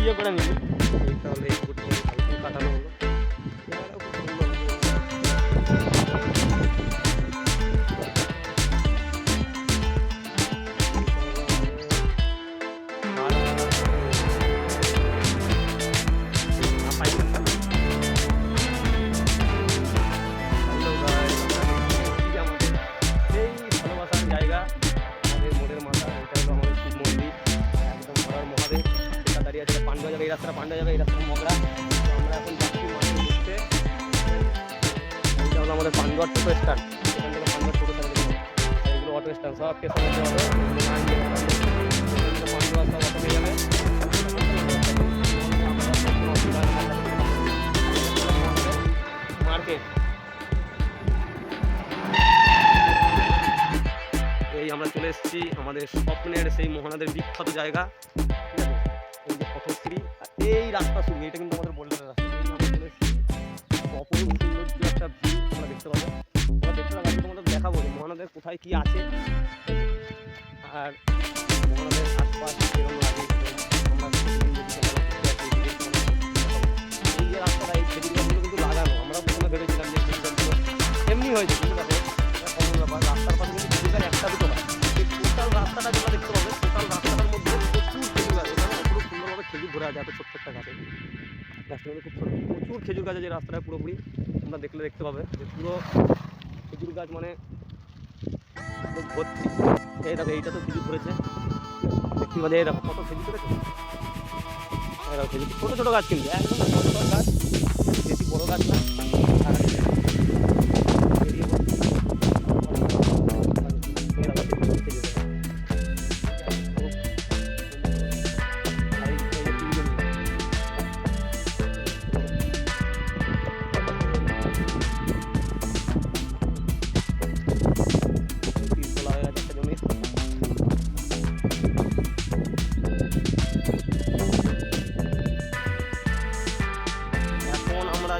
Video করে নিবি। এই তাহলে এই ফুটবল কাটানো হলো। এবারেও খুব সুন্দর পান্ডা যাবে, এই রাস্তাটা পান্ডা যাবে, এই রাস্তাটা মগরা। আমরা এখন যাচ্ছি মাঠে ঘুরতে। এইটা হলো আমাদের পান্ডুয়ার টোটো স্ট্যান্ড। এখান থেকে পান্ডুয়ার টোটো স্ট্যান্ড, এইগুলো অটো স্ট্যান্ড সব স্টেশনের যে অটো পান্ডুয়ার সব অটো পেয়ে যাবে। মার্কেট এই আমরা চলে এসেছি আমাদের স্বপ্নের সেই মোহনাদের বিখ্যাত জায়গা, ঠিক আছে? এই যে পথশ্রী, এই রাস্তা শুরু, এটা কিন্তু আমাদের বললেন রাস্তা। এই আমরা চলে এসেছি, অপরূপ সৌন্দর্য একটা ভিউ আমরা দেখতে পাবো। আমরা দেখতে পাবো, তোমাদের দেখাবো যে মোহনাদের কোথায় কি আছে আর মোহনাদের আশপাশ এরকম লাগে। আমরা এই যে রাস্তাটা, এই ফেরিঘাটগুলো কিন্তু লাগানো। আমরা প্রথমে ভেবেছিলাম যে ফেরিঘাটগুলো এমনি হয়েছে, কিন্তু দেখো কমন ব্যাপার। রাস্তার পাশে কিন্তু ফেরিঘাট একটা দুটো না, এই টোটাল রাস্তাটা যেটা দেখতে পাবে, টোটাল রাস্তাটার মধ্যে প্রচুর খেজুর গাছ। এখানে পুরো সুন্দরভাবে খেজুর ধরে আছে, এত ছোট্ট একটা গাছে। গাছটা কিন্তু খুব ছোটো, প্রচুর খেজুর গাছ আছে। রাস্তাটা পুরোপুরি তোমরা দেখলে দেখতে পাবে যে পুরো খেজুর গাছ, মানে ভর্তি। এই দেখো, এইটা তো খেজুর ধরেছে, দেখতে পাবে। এই দেখো কত খেজুর ধরেছে, খেজুর ছোটো ছোটো গাছ, কিন্তু একদম ছোটো ছোটো গাছ, বেশি বড়ো গাছ না।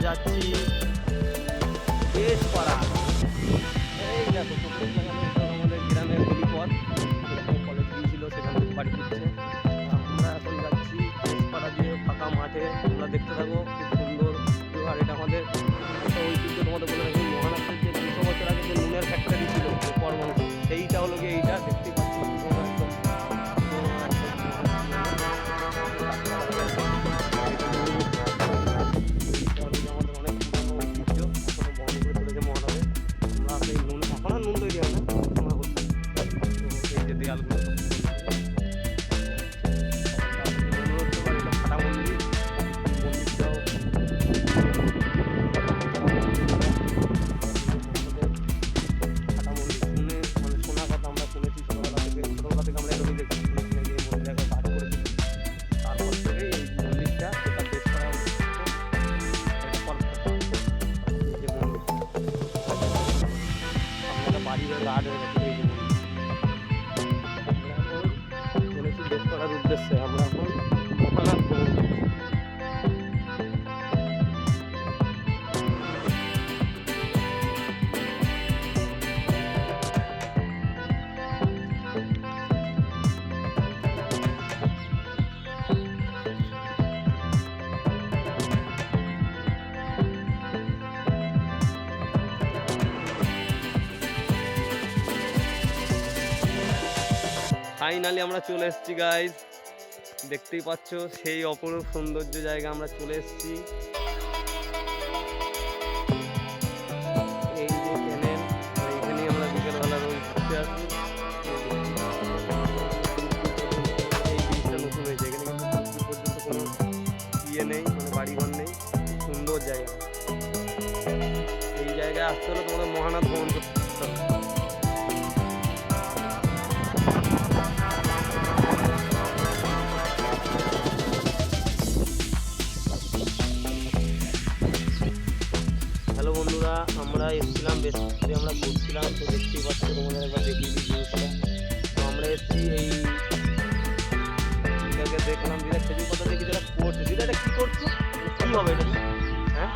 যাচ্ছি বেশপাড়া। এই দেখো আমাদের গ্রামের গলিপথ, এরকম কলেজ গিয়েছিল, সেখান থেকে বাড়ি ফিরছে। আমরা এখন যাচ্ছি বেশপাড়া দিয়ে ফাঁকা মাঠে। তোমরা দেখতে থাকো, খুব সুন্দর। আর এটা আমাদের একটা ঐতিহ্য, তোমাদের বলে রাখি, মহারাষ্ট্রের যে 200 বছর আগে যে নুনের ফ্যাক্টরি ছিল কর্মন, সেইটা হলো গিয়ে এইটা। দেখতেই পাচ্ছি নুন তৈরি হয় না, এই যে দেয়ালগুলো ফাটা মন্দির, মন্দিরটাও ফাটা মন্দির শুনে মানে শোনা কথা আমরা শুনেছি ছোটোবেলা থেকে আমরা এরকমই দেখছি, এই মন্দির একবার কাজ করেছি। তারপর থেকে এই মন্দিরটা এটা বেশ করা হচ্ছে, বাড়ি হয়ে গার্ড হয়ে গেছে। এই আমরা এখন চলেছি বেশ করার উদ্দেশ্যে। আমরা এখন মোহনা ফাইনালি আমরা চলে এসেছি গাইজ, দেখতেই পাচ্ছ সেই অপরূপ সৌন্দর্য জায়গা আমরা চলে এসেছি। এই যে ক্যানেল, এইখানেই আমরা বিকেলবেলা রোজ ঘুরতে আসি। এই জিনিসটা নতুন হয়েছে, এখানে কিন্তু দূর পর্যন্ত কোনো ইয়ে নেই, মানে বাড়িঘর নেই। সুন্দর জায়গা, এই জায়গায় আসতে হলে তোমাদের মহানাথ ভ্রমণ করতে হবে। হ্যালো বন্ধুরা, আমরা এসেছিলাম বেশ, আমরা ঘুরছিলাম, তো দেখতেই পাচ্ছি, তোমাদের একবার দেখিয়ে দিই জিনিসটা। তো আমরা এসেছি এই দিদাকে দেখলাম, দিদা খেজুর কথা দেখি যেটা করছে। দিদা এটা কী করছো, কী হবে এটা? হ্যাঁ,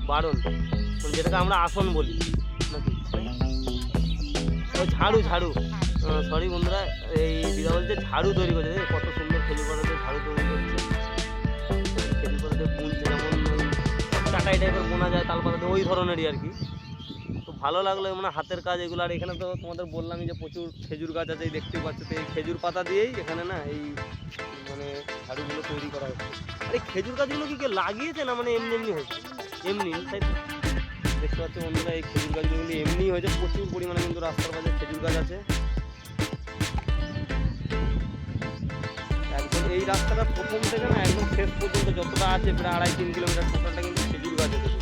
বারণ, যেটাকে আমরা আসন বলি নাকি, ও ঝাড়ু। সরি বন্ধুরা, এই দিদা বলছে ঝাড়ু তৈরি করছে। কত সুন্দর খেজুর পাতাতে ঝাড়ু তৈরি করছে, খেজুর পাতাতে বুনছে, যেমন ওই চাটাই টাইপের বোনা যায় তাল পাতাতে, ওই ধরনেরই আর কি। তো ভালো লাগলো মানে হাতের কাজ এগুলো। আর এখানে তো তোমাদের বললামই যে প্রচুর খেজুর গাছ আছে, এই দেখতে পাচ্ছ। তো এই খেজুর পাতা দিয়েই এখানে না এই মানে ঝাড়ুগুলো তৈরি করা হচ্ছে। আর এই খেজুর গাছগুলো কি কেউ লাগিয়েছে না মানে এমনি এমনি হয়েছে? এমনি, তাই তো। দেখতে পাচ্ছ বন্ধুরা, এই খেজুর গাছগুলো কিন্তু এমনিই হয়েছে, প্রচুর পরিমাণে কিন্তু রাস্তার পাশে খেজুর গাছ আছে। একদম এই রাস্তাটা প্রথম থেকে না একদম শেষ পর্যন্ত যতটা আছে প্রায় 2.5-3 কিলোমিটার টোটালটা কিন্তু খেজুর গাছ আছে।